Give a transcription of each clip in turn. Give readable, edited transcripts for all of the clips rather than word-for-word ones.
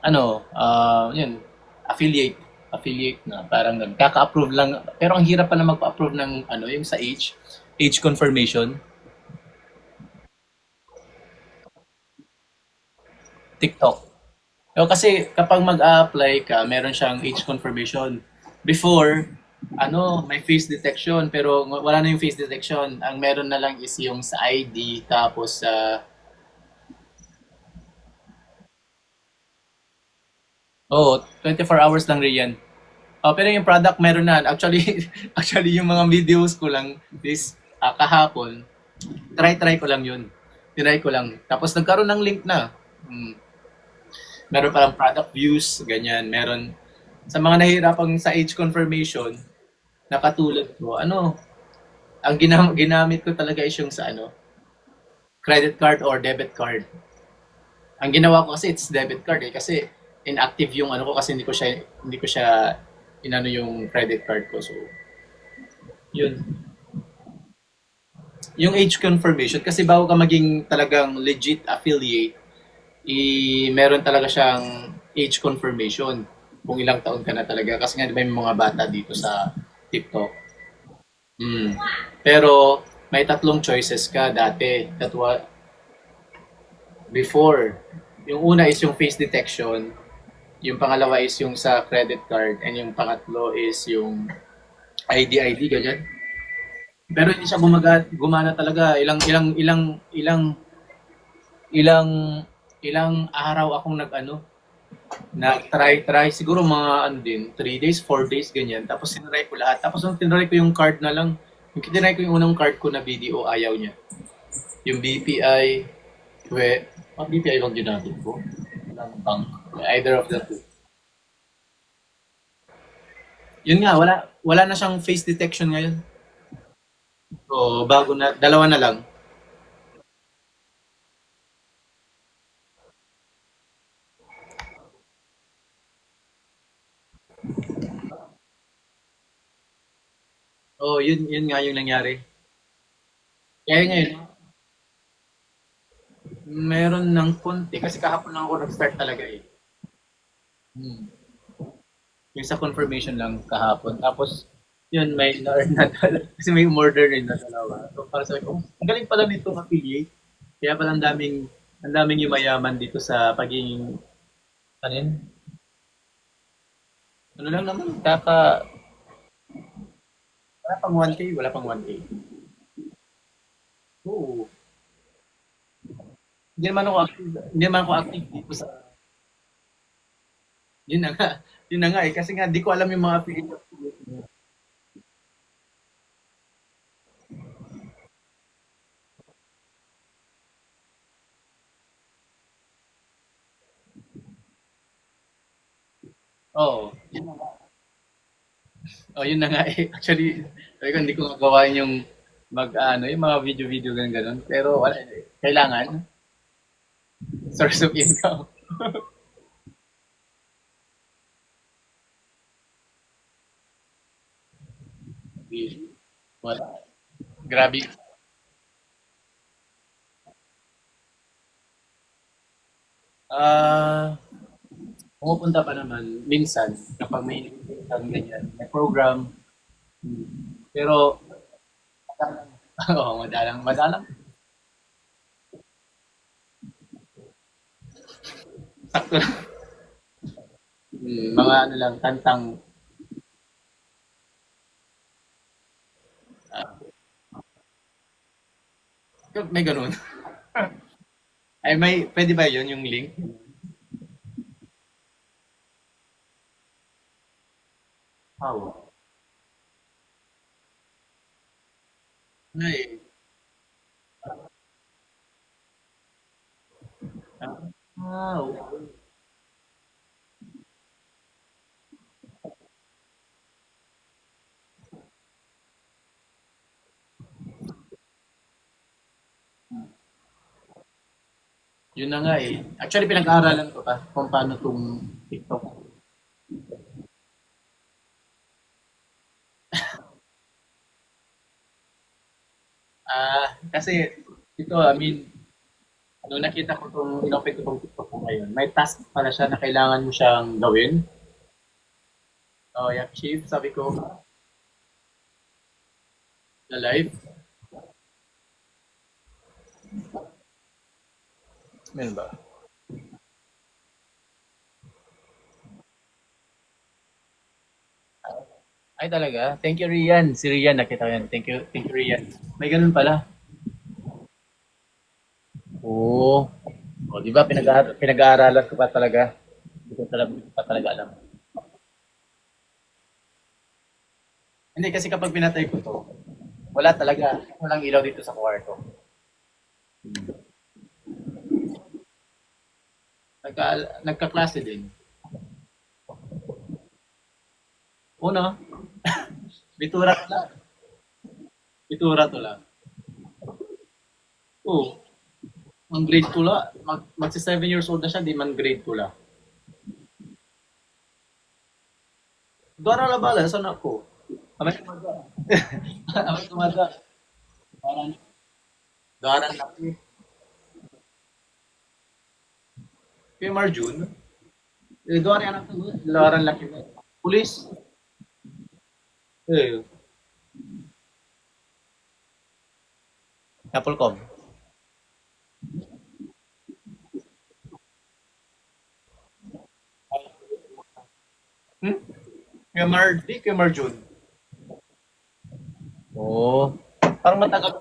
ano, yun, affiliate. Affiliate na, parang ganun. Kaka-approve lang. Pero ang hirap pa na magpa-approve ng ano, yung sa age confirmation, TikTok. O kasi kapag mag-a-apply ka, meron siyang age confirmation. Before, ano, may face detection, pero wala na yung face detection. Ang meron na lang is yung sa ID, tapos sa oh, 24 hours lang rin yan. Oh, pero yung product meron na. Actually, actually yung mga videos ko lang is kahapon, try ko lang yun. Tinry ko lang. Tapos nagkaroon ng link na. Hmm. Meron parang product views, ganyan. Meron sa mga nahihirapang sa age confirmation, nakatulad ko, ano, ang ginamit ko talaga is yung sa ano, credit card or debit card. Ang ginawa ko kasi it's debit card eh kasi inactive yung ano ko kasi hindi ko siya inano yung credit card ko. So, yun. Yung age confirmation kasi bago ka maging talagang legit affiliate, meron talaga siyang age confirmation kung ilang taon ka na talaga kasi nga di ba may mga bata dito sa TikTok. Mm. Pero may tatlong choices ka dati. Before. Yung una is yung face detection, yung pangalawa is yung sa credit card, and yung pangatlo is yung ID, ganyan. Pero hindi siya gumana talaga. Ilang ilang araw akong nag-try siguro mga ano din, 3 days, 4 days ganyan. Tapos tinry ko lahat. Tapos nung tinry ko yung card na lang, yung tinry ko yung unang card ko na BDO, ayaw niya. Yung BPI, BPI bang ginamit ko? Walang bank. Either of the two. Yun nga, wala na siyang face detection ngayon. So, bago na, dalawa na lang. Oh, yun nga yung nangyari. Kaya ngayon, meron ng konti kasi kahapon lang ako nag-start talaga eh. Hmm. Yung sa confirmation lang kahapon. Tapos, yun, may na-earn na kasi may umorder rin na dalawa. So, para sabi ko, ang galing pala nito affiliate. Kaya pala ang daming yumayaman dito sa pagiging, ano yun? Ano lang naman, wala pang 1K, wala pang 1K. Oo. Hindi naman ako active dito sa, yun na nga, yun na nga eh, kasi nga, di ko alam yung mga affiliate. Oo. Oh, yun na nga eh. Actually, sabi ko, hindi ko magawa yung yung mga video-video ganun ganun. Pero wala, eh. Kailangan source of income. Wala. Grabe. Ah, pumupunta pa naman minsan kapag may invitation ganyan, may program. Pero oo, madalang, madalang. Sakto lang. Mga ano lang, kantang may ganun. Ay, pwede ba yun yung link? How? Ay, okay. Yun na nga eh. Actually, pinag-aaralan ko pa kung paano tong TikTok. Kasi ito, I mean, Nung nakita ko itong inopen ko itong TikTok ko ngayon, may task pala siya na kailangan mo siyang gawin. Oh, yeah, chief, sabi ko, na live. Meron ba? Ay talaga? Thank you, Rian. Si Rian, nakita ko yan. Thank you, Rian. May ganun pala. Oo. O, di ba, pinag-aaralan ko pa talaga. Hindi ko pa talaga alam. Hindi, kasi kapag pinatay ko to, wala talaga. Walang ilaw dito sa kwarto. Nagka-klase din. Una, bitura to lang. Bitura to lang. Oo. Ang grade 2 la. Magsi 7 years old na siya, di man grade 2 la. Dora la bala, saan ako? Amay kumada. Amay kumada. Daran, daran laki. Kay Marjun, Dora anak to, daran laki. Pulis. Eh, Napolcom. Hmm? Kay Marjun. Oo. Parang matagal.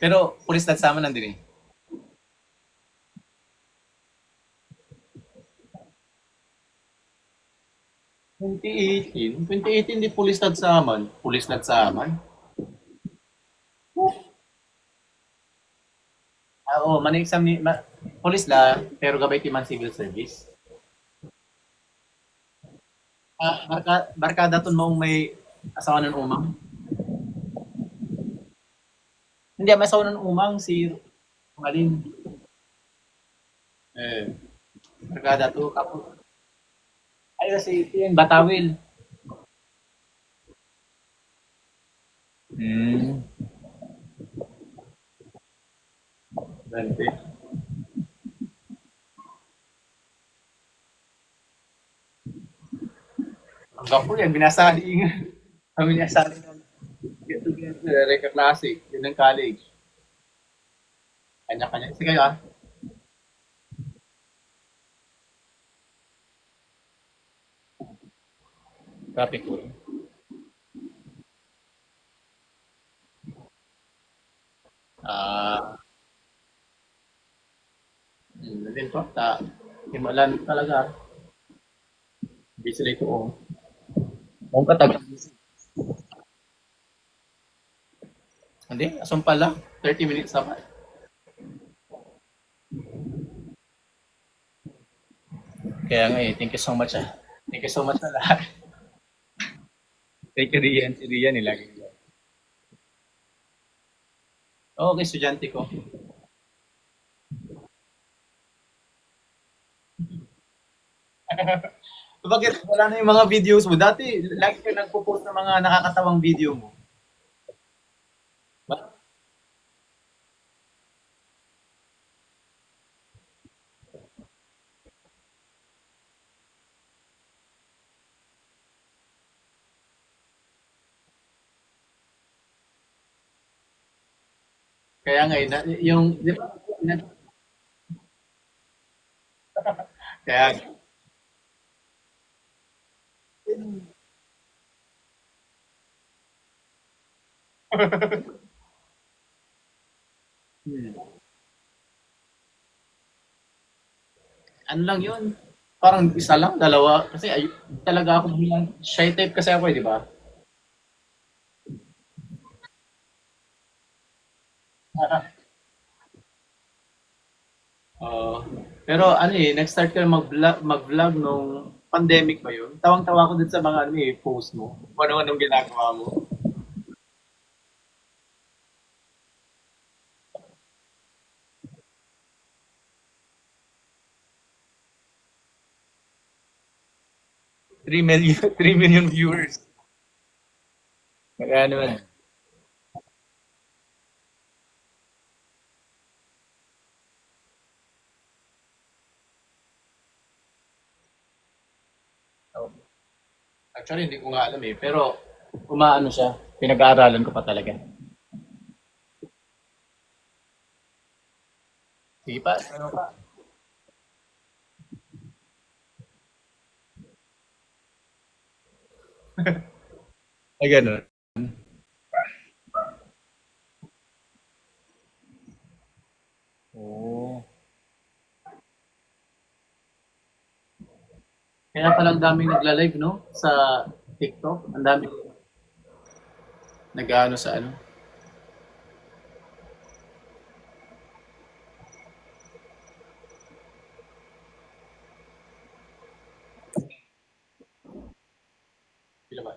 Pero pulis na sa amin nandun eh. 2018 di pulis na sa amin. Pulis na sa amin. Ah, oo, exam ni pulis la, pero gabay ti man civil service. Ah, barkada ton maong may asawa ng umang. Hindi, may asawa ng umang si Malin. Eh, barkada to kapo. Ay, kasi ito yung Batawil. Hmm. Dante. Ang gapo yan, binasali nga. Kami binasali ng get together, Reka Classic, yun ng college. Kanya-kanya. Sige kayo ah. Traffic ko. Ah, din po. Himalan talaga. Busy dito oh. Kung katag. Hindi, asam pala. 30 minutes naman. Kaya nga eh, thank you so much ah. Thank you so much sa lahat. Thank you Rian. Si Rian eh, lagi. Oo, okay, estudyante ko. Bakit wala na yung mga videos mo? Dati, lagi ka nagpo-post ng mga nakakatawang video mo. Kaya nga eh, yung, di ba? Kaya, hmm, ano lang yun? Parang isa lang, dalawa. Kasi talaga ako bilang shy type kasi ako eh, di ba? Oo. Pero ano eh, nag-start ka mag-vlog nung pandemic ba yun? Tawang-tawa ko din sa mga ano eh, post mo. Kung ano-anong ginagawa mo. 3 million, 3 million viewers. Kaya naman. Oh, actually, hindi ko nga alam eh. Pero, umaano siya. Pinag-aaralan ko pa talaga. Sige pa, ano pa? Ay, ganun. Oo. Kaya pala ang daming nagla-live, no? Sa TikTok. Ang daming nag-ano sa ano. Sila ba?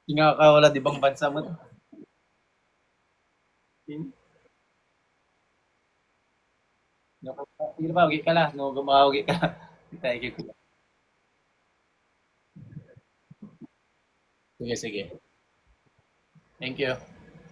Yung nakakawala, di bang bansa mo? Naku, sige pa, ugi ka lang. No, gumawagi ka. Kita, ikit ko. Sige, sige. Thank you.